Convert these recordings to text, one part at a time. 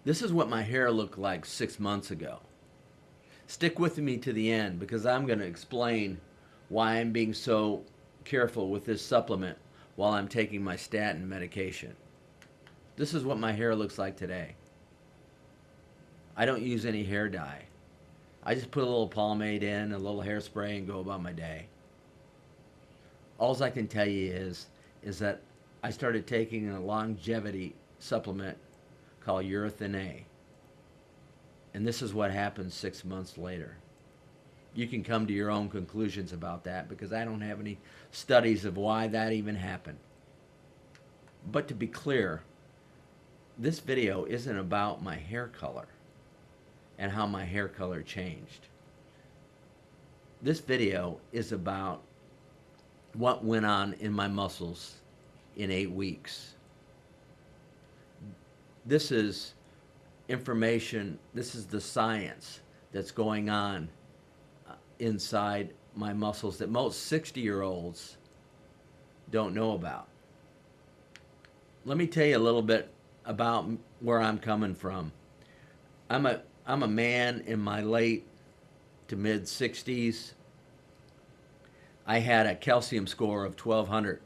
This is what my hair looked like 6 months ago. Stick with me to the end because I'm going to explain why I'm being so careful with this supplement while I'm taking my statin medication. This is what my hair looks like today. I don't use any hair dye. I just put a little pomade in, a little hairspray, and go about my day. All I can tell you is that I started taking a longevity supplement called Urolithin A. And this is what happens 6 months later. You can come to your own conclusions about that because I don't have any studies of why that even happened. But to be clear, this video isn't about my hair color and how my hair color changed. This video is about what went on in my muscles in 8 weeks. This is information, this is the science that's going on inside my muscles that most 60-year-olds don't know about. Let me tell you a little bit about where I'm coming from. I'm a man in my late to mid 60s. I had a calcium score of 1200.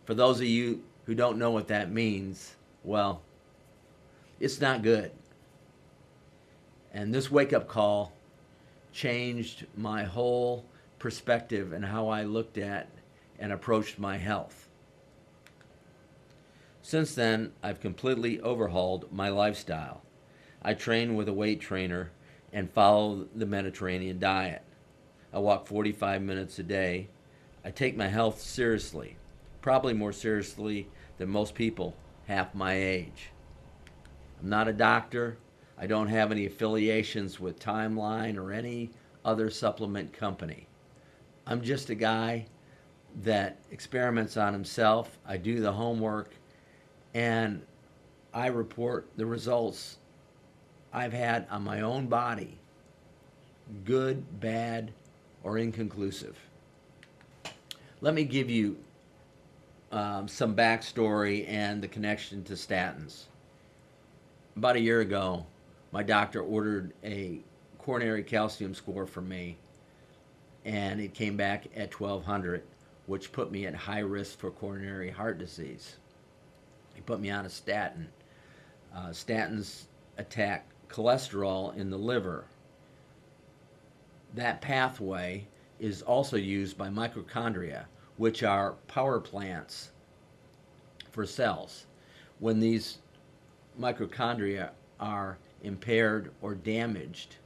For those of you who don't know what that means, well, it's not good. And this wake-up call changed my whole perspective and how I looked at and approached my health. Since then, I've completely overhauled my lifestyle. I train with a weight trainer and follow the Mediterranean diet. I walk 45 minutes a day. I take my health seriously, probably more seriously than most people half my age. I'm not a doctor. I don't have any affiliations with Timeline or any other supplement company. I'm just a guy that experiments on himself. I do the homework and I report the results I've had on my own body, good, bad, or inconclusive. Let me give you some backstory and the connection to statins. About a year ago, my doctor ordered a coronary calcium score for me, and it came back at 1200, which put me at high risk for coronary heart disease. He put me on a statin. Statins attack cholesterol in the liver. That pathway is also used by mitochondria, which are power plants for cells. When these mitochondria are impaired or damaged,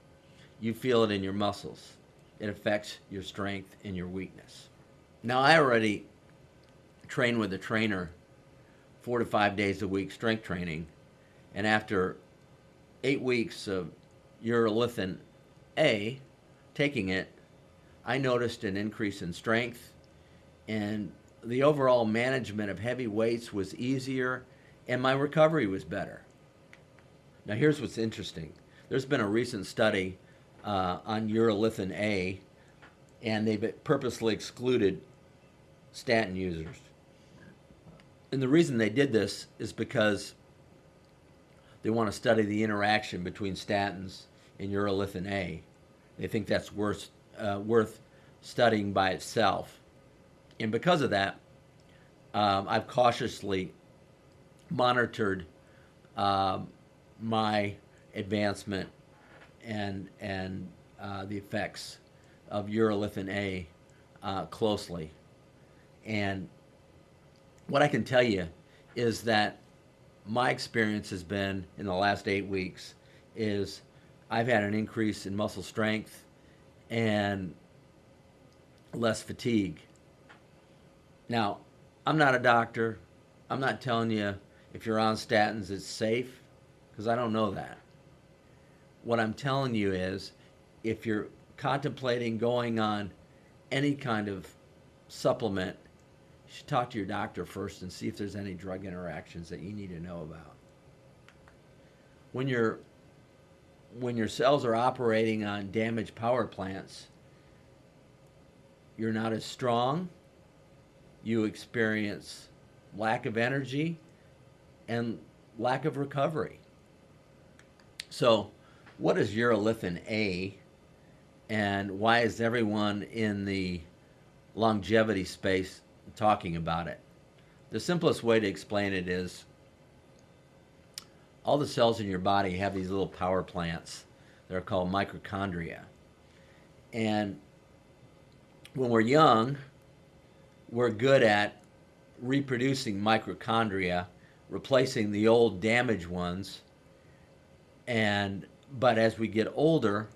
you feel it in your muscles. It affects your strength and your weakness. Now, I already train with a trainer 4 to 5 days a week, strength training, and after 8 weeks of Urolithin A, taking it, I noticed an increase in strength, and the overall management of heavy weights was easier, and my recovery was better. Now, here's what's interesting. There's been a recent study on Urolithin A, and they've purposely excluded statin users. And the reason they did this is because they want to study the interaction between statins and Urolithin A. They think that's worth studying by itself. And because of that, I've cautiously monitored my advancement and the effects of Urolithin A closely. And what I can tell you is that my experience has been in the last 8 weeks is I've had an increase in muscle strength and less fatigue. Now, I'm not a doctor. I'm not telling you if you're on statins it's safe, because I don't know that. What I'm telling you is if you're contemplating going on any kind of supplement, you should talk to your doctor first and see if there's any drug interactions that you need to know about. When your cells are operating on damaged power plants, you're not as strong, you experience lack of energy and lack of recovery. So, what is urolithin A, and why is everyone in the longevity space talking about it? The simplest way to explain it is all the cells in your body have these little power plants. They're called mitochondria. And when we're young, we're good at reproducing mitochondria, replacing the old damaged ones. But as we get older,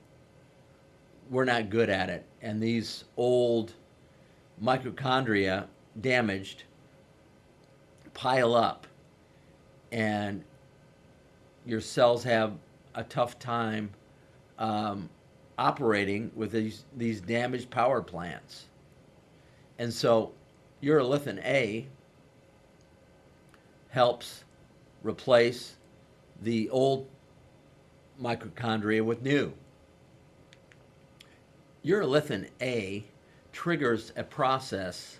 we're not good at it. And these old mitochondria, damaged, pile up, and your cells have a tough time operating with these damaged power plants. And so urolithin A helps replace the old mitochondria with new. Urolithin A triggers a process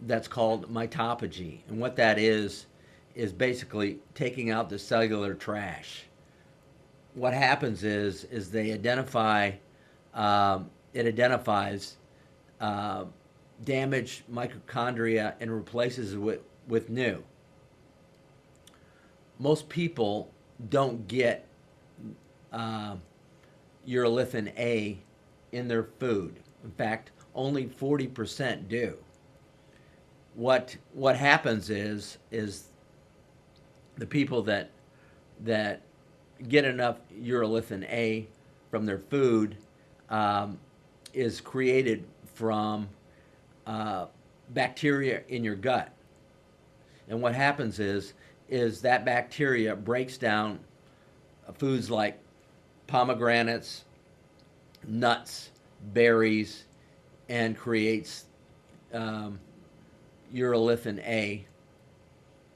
that's called mitophagy. And what that is basically taking out the cellular trash. What happens is they identify, it identifies damaged mitochondria and replaces it with new. Most people don't get urolithin A in their food. In fact, only 40% do. What happens is the people that get enough urolithin A from their food is created from bacteria in your gut. And what happens is that bacteria breaks down foods like pomegranates, nuts, berries, and creates urolithin A.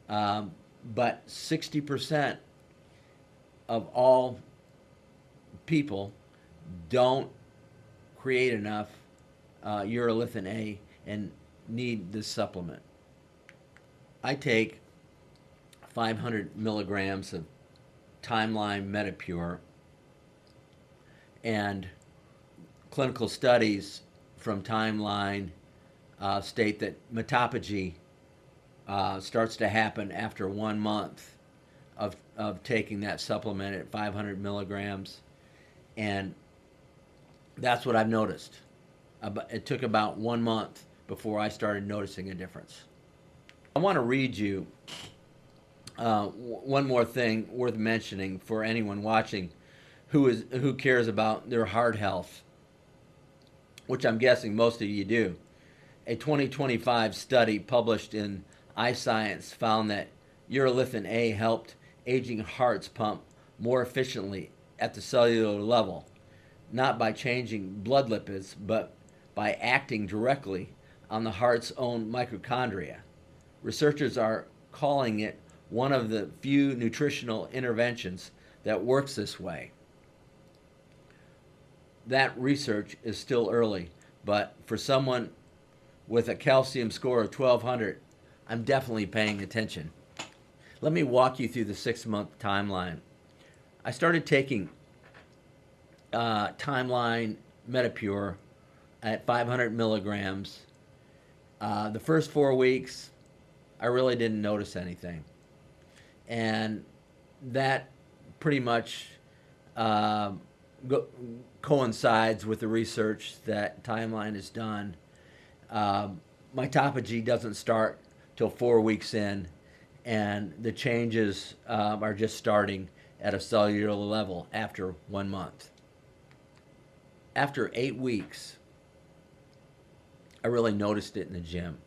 But 60% of all people don't create enough urolithin A and need this supplement. I take 500 milligrams of Timeline Mitopure, and clinical studies from Timeline state that mitophagy starts to happen after 1 month of taking that supplement at 500 milligrams. And that's what I've noticed. It took about 1 month before I started noticing a difference. I want to read you one more thing worth mentioning for anyone watching who cares about their heart health, which I'm guessing most of you do. A 2025 study published in iScience found that urolithin A helped aging hearts pump more efficiently at the cellular level, not by changing blood lipids, but by acting directly on the heart's own mitochondria. Researchers are calling it one of the few nutritional interventions that works this way. That research is still early, but for someone with a calcium score of 1200, I'm definitely paying attention. Let me walk you through the 6-month timeline. I started taking Timeline Mitopure at 500 milligrams. The first 4 weeks, I really didn't notice anything. And that pretty much coincides with the research that Timeline has done. Mitophagy doesn't start till 4 weeks in, and the changes are just starting at a cellular level after 1 month. After 8 weeks, I really noticed it in the gym.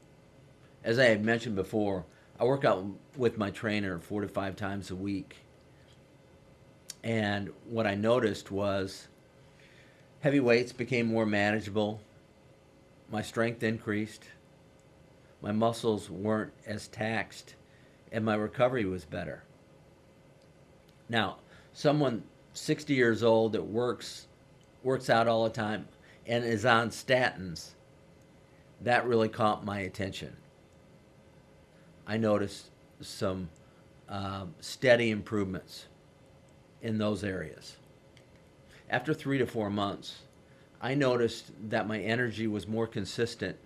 As I had mentioned before, I work out with my trainer 4 to 5 times a week. And what I noticed was heavy weights became more manageable, my strength increased, my muscles weren't as taxed, and my recovery was better. Now, someone 60 years old that works out all the time and is on statins, that really caught my attention. I noticed some steady improvements. in those areas. After 3 to 4 months, I noticed that my energy was more consistent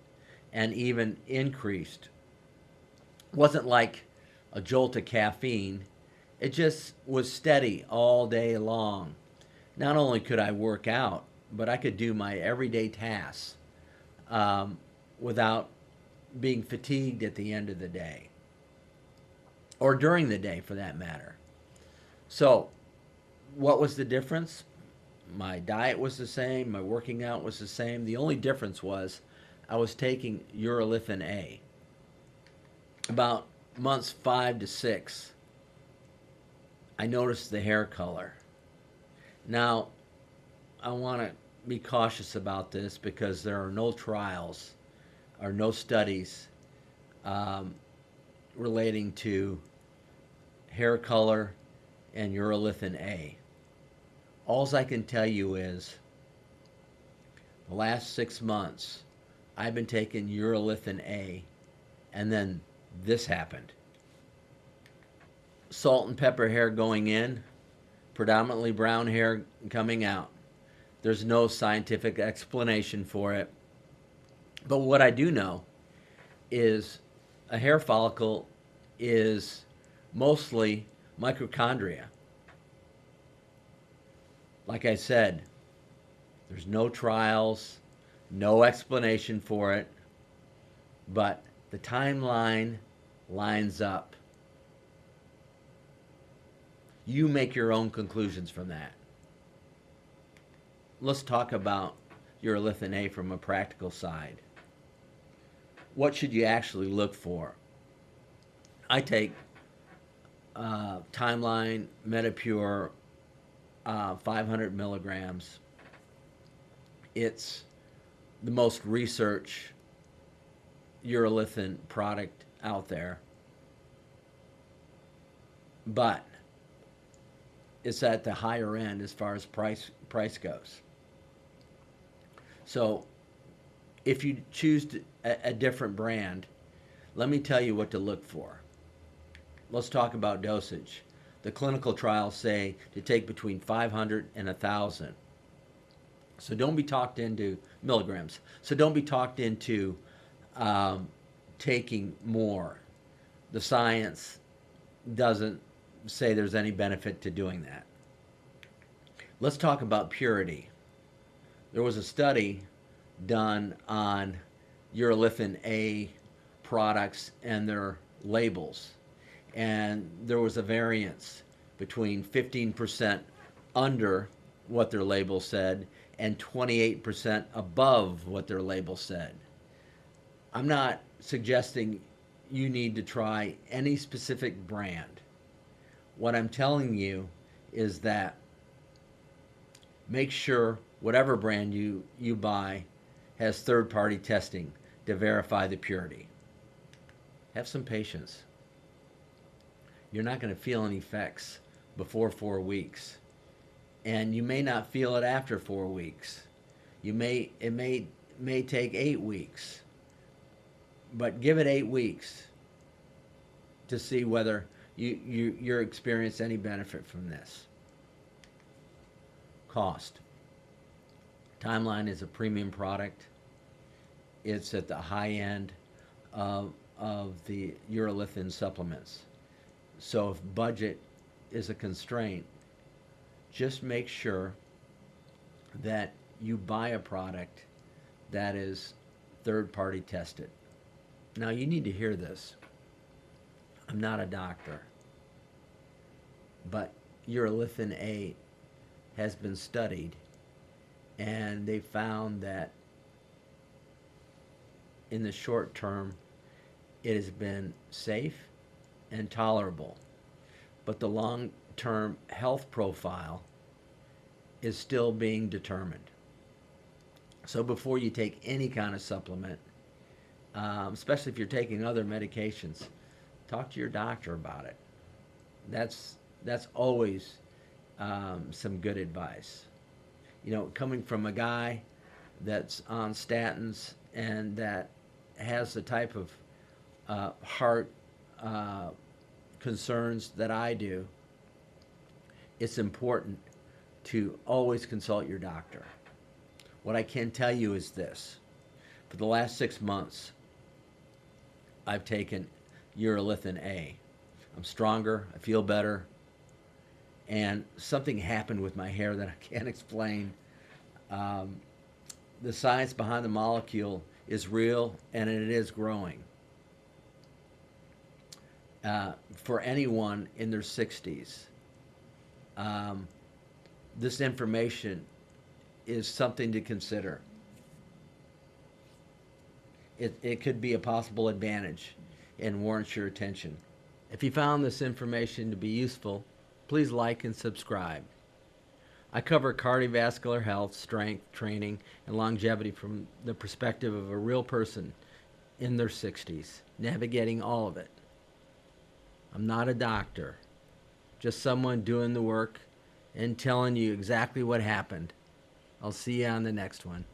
and even increased. It wasn't like a jolt of caffeine, it just was steady all day long. Not only could I work out, but I could do my everyday tasks without being fatigued at the end of the day, or during the day for that matter. So, what was the difference? My diet was the same, my working out was the same. The only difference was I was taking Urolithin A. About months 5 to 6, I noticed the hair color. Now, I want to be cautious about this because there are no trials or no studies um, relating to hair color and Urolithin A. Alls I can tell you is the last 6 months I've been taking Urolithin A, and then this happened. Salt and pepper hair going in, predominantly brown hair coming out. There's no scientific explanation for it. But what I do know is a hair follicle is mostly mitochondria. Like I said, there's no trials, no explanation for it, but the timeline lines up. You make your own conclusions from that. Let's talk about Urolithin A from a practical side. What should you actually look for? I take Timeline Mitopure 500 milligrams. It's the most researched urolithin product out there, but it's at the higher end as far as price goes. So if you choose a different brand, let me tell you what to look for. Let's talk about dosage. The clinical trials say to take between 500 and 1,000. So don't be talked into milligrams. So don't be talked into taking more. The science doesn't say there's any benefit to doing that. Let's talk about purity. There was a study done on Urolithin A products and their labels, and there was a variance between 15% under what their label said and 28% above what their label said. I'm not suggesting you need to try any specific brand. What I'm telling you is that make sure whatever brand you buy has third-party testing to verify the purity. Have some patience. You're not going to feel any effects before 4 weeks, and you may not feel it after 4 weeks. It may take 8 weeks, but give it 8 weeks to see whether you're experiencing any benefit from this. Cost. Timeline is a premium product. It's at the high end of the urolithin supplements. So if budget is a constraint, just make sure that you buy a product that is third-party tested. Now you need to hear this. I'm not a doctor, but Urolithin A has been studied, and they found that in the short term it has been safe and tolerable, but the long-term health profile is still being determined. So before you take any kind of supplement, especially if you're taking other medications, talk to your doctor about it. That's always some good advice. You know, coming from a guy that's on statins and that has the type of heart concerns that I do, it's important to always consult your doctor. What I can tell you is this. For the last 6 months, I've taken Urolithin A. I'm stronger, I feel better, and something happened with my hair that I can't explain. The science behind the molecule is real, and it is growing. For anyone in their 60s, this information is something to consider. It could be a possible advantage and warrants your attention. If you found this information to be useful, please like and subscribe. I cover cardiovascular health, strength, training, and longevity from the perspective of a real person in their 60s, navigating all of it. I'm not a doctor, just someone doing the work and telling you exactly what happened. I'll see you on the next one.